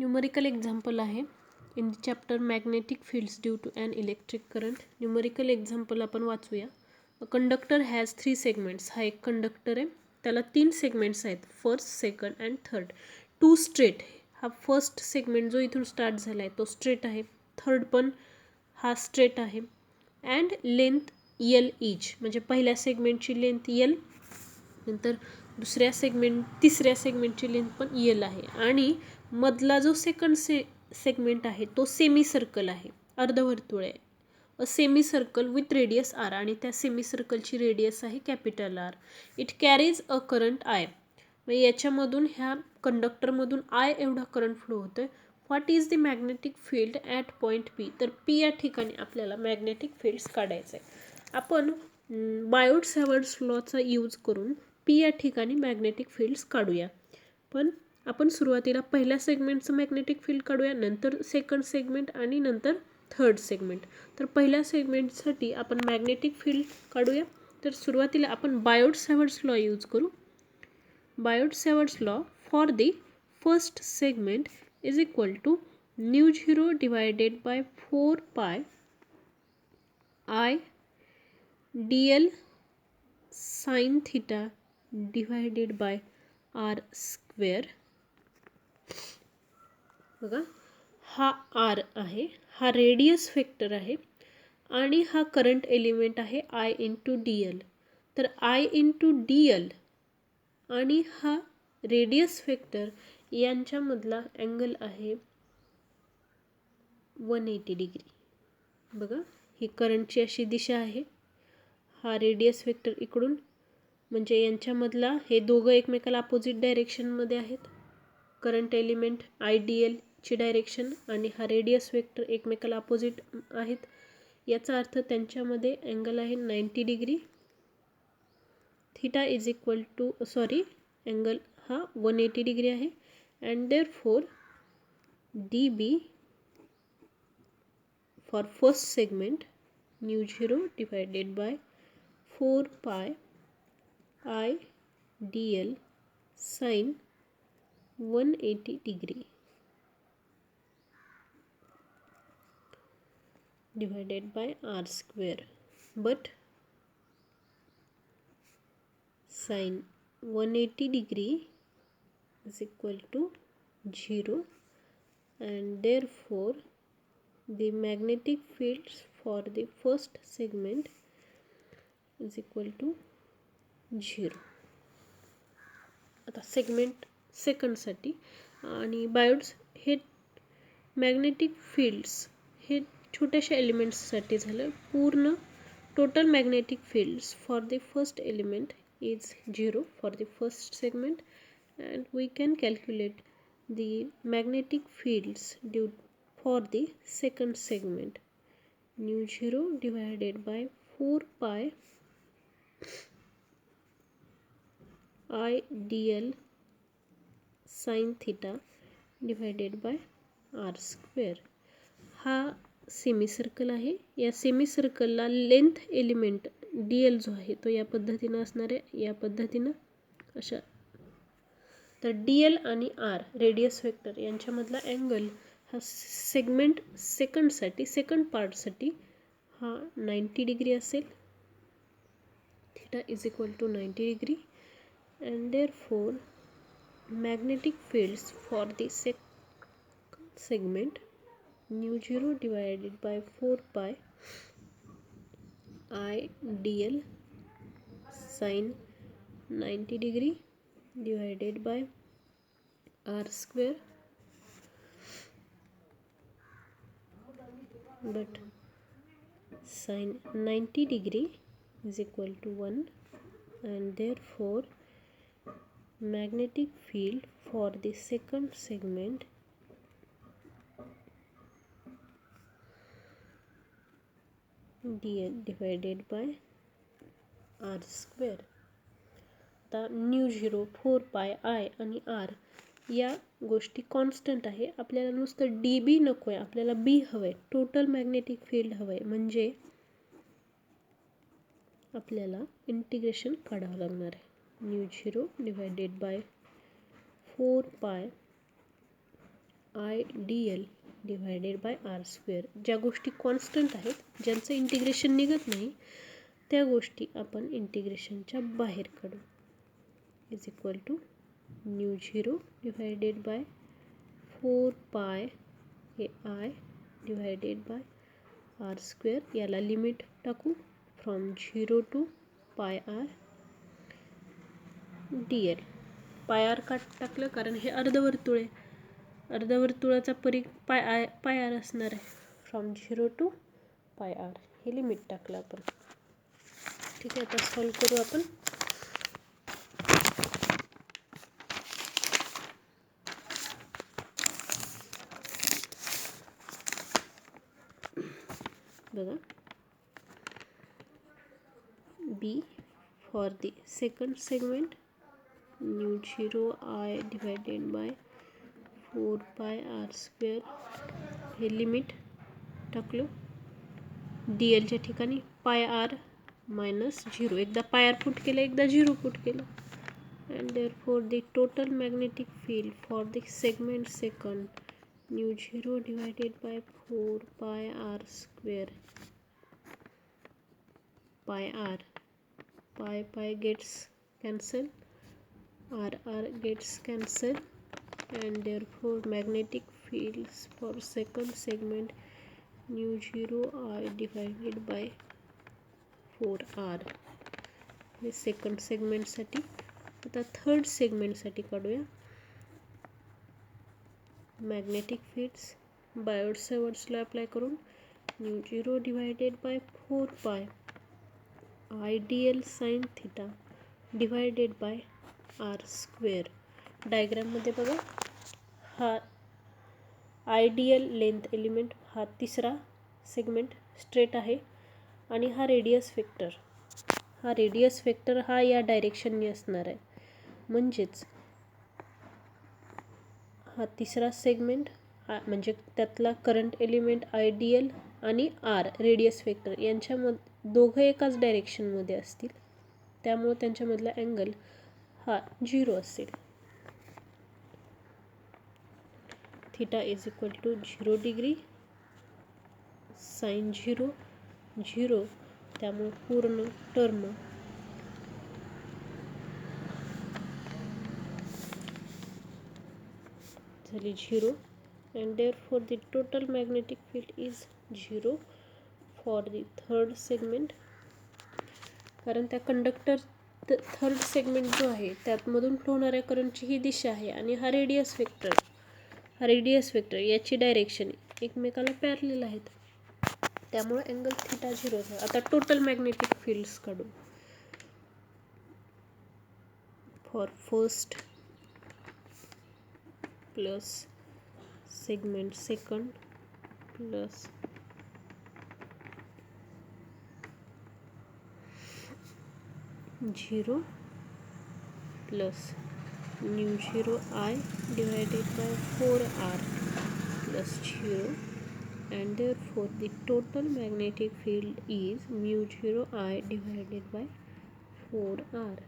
Numerical example आहे in the chapter magnetic fields due to an electric current. Numerical example आपण वाचूया. A conductor has 3 segments. हा एक conductor आहे, त्याला 3 सेगमेंट्स आहेत, first, second and third. 2 straight. हा फर्स्ट सेगमेंट जो इथून स्टार्ट झाला आहे तो स्ट्रेट आहे, थर्ड पण हा स्ट्रेट आहे. अँड लेंथ यल इच, म्हणजे पहिल्या सेगमेंटची लेंथ यल, नंतर तिसऱ्या सेगमेंटची लेंथ पण यल आहे. आणि मधला जो सेकंड सेगमेंट आहे तो सेमी सर्कल आहे, अर्धवर्तुळ आहे. A semi circle with radius R, आणि त्या सेमी सर्कलची रेडियस आहे capital R. It carries a current I. म्हणजे याच्यामधून ह्या कंडक्टरमधून आय एवढा करंट फ्लो होतोय. What is the magnetic field at point P. तर पी या ठिकाणी आपल्याला मॅग्नेटिक फील्ड्स काढायचं आहे. आपण बायोट सॅवर्ट्स लॉचा यूज करून पी या ठिकाणी मॅग्नेटिक फील्ड्स काढूया. पण आपण सुरुवातीला पहिल्या सेगमेंटचं मॅग्नेटिक फील्ड काढूया, नंतर सेकंड सेगमेंट आणि नंतर थर्ड सेगमेंट. तर पहिल्या सेगमेंटसाठी आपण मॅग्नेटिक फील्ड काढूया. तर सुरुवातीला आपण बायोट सॅवर्ट्स लॉ यूज करू. Biot Savart's law for the first segment is equal to μ0 divided by 4 pi I dl sine theta divided by R square. बघा, हा आर आहे, हा रेडियस वेक्टर आहे आणि हा करंट एलिमेंट आहे आय इंटू डी एल. तर आय इंटू डी एल आणि हा रेडियस वेक्टर यांच्यामधला अँगल आहे 180 डिग्री. बघा, ही करंटची अशी दिशा आहे, हा रेडियस वेक्टर इकडून, म्हणजे यांच्यामधला हे दोघं एकमेकाला अपोजिट डायरेक्शनमध्ये आहेत. करंट एलिमेंट आय डी एलची डायरेक्शन आणि हा रेडियस वेक्टर एकमेकाला अपोजिट आहेत. याचा अर्थ त्यांच्यामध्ये अँगल आहे 90 degree. Theta is equal to angle हा 180 डिग्री आहे. And therefore D B for first segment μ0 divided by 4 pi I D L sine 180 degree divided by r square. But sin 180 degree is equal to 0, and therefore the magnetic fields for the first segment is equal to 0. आता segment सेकंडसाठी आणि बायोट्स हे magnetic fields हे छोट्याशा एलिमेंट्ससाठी झालं. पूर्ण total magnetic fields for the first element is 0 for the first segment, and we can calculate the magnetic fields due for the second segment. μ0 divided by 4 pi I D L sine theta divided by R square. हा semi circle आहे. या semi सर्कलला length element D L जो आहे तो या पद्धतीनं असणार आहे, या पद्धतीनं अशा. तर डी एल आणि आर रेडियस वेक्टर यांच्यामधला अँगल हा सेगमेंट सेकंड पार्टसाठी हा 90 डिग्री असेल. Theta is equal to 90 degree. And therefore magnetic fields for the second segment μ0 divided by 4 pi I dl sin 90 degree divided by r square. But sin 90 degree is equal to 1, and therefore magnetic field for the second segment dl divided by r square. आता μ0 4 pi I आणि R या गोष्टी constant आहे. आपल्याला नुसतं D बी नको आहे, आपल्याला बी हवं आहे, टोटल मॅग्नेटिक फील्ड हवं आहे. म्हणजे आपल्याला इंटिग्रेशन काढावं लागणार आहे. μ0 divided by 4 pi IDL divided by R square. ज्या गोष्टी कॉन्स्टंट आहेत, ज्यांचं इंटिग्रेशन निघत नाही, त्या गोष्टी आपण इंटिग्रेशनच्या बाहेर काढू. Is equal to mu 0 divided by 4 pi हे I divided by R square. याला लिमिट टाकू from 0 to pi R DL. Pi R का टाकलं? कारण हे अर्धवर्तुळ आहे. अर्धवर्तुळाचा परिघ पाय आर असणार आहे. फ्रॉम 0 टू पाय आर हे लिमिट टाकलं आपण. ठीक आहे, आता सॉल्व करू आपण. बघा, B for the second segment mu 0 I divided by 4 pi R square हे लिमिट टाकलो. DLच्या ठिकाणी पाय आर मायनस 0. एकदा पाय आर पुट केलं, एकदा 0 पुट केलं. And therefore the total magnetic field for the segment second mu 0 divided by 4 pi R square pi R. Pi gets cancel, r gets cancel, and therefore magnetic fields for second segment mu 0 I divided by 4r. हे second सेगमेंटसाठी. आता third सेगमेंटसाठी काढूया. Magnetic fields Biot सेवर्ट्सला apply करून mu 0 divided by 4 pi IDL sine theta divided by R square. डायग्राममध्ये बघा, हा IDL length element, हा तिसरा सेगमेंट स्ट्रेट आहे आणि हा रेडियस वेक्टर हा या डायरेक्शनने असणार आहे. म्हणजेच हा तिसरा सेगमेंट म्हणजे त्यातला करंट एलिमेंट IDL आणि आर रेडियस वेक्टर यांच्यामध्ये दोघं एकाच डायरेक्शनमध्ये असतील, त्यामुळे त्यांच्यामधला अँगल हा 0 असेल. Theta is equal to 0 degree sine 0, त्यामुळे पूर्ण टर्म झाली 0. and therefore the total magnetic field is 0 for the third segment. कारण त्या कंडक्टर थर्ड सेगमेंट जो आहे त्यातमधून फ्लो होणाऱ्या करंटची ही दिशा आहे आणि हा रेडियस वेक्टर याची डायरेक्शन एकमेकाला पॅरलल आहेत, त्यामुळे अँगल थिटा 0 आहे. आता टोटल मॅग्नेटिक फील्ड्स काढू. For first plus segment second plus zero plus new 0 I divided by 4r plus 0, and therefore the total magnetic field is mu 0 I divided by 4r.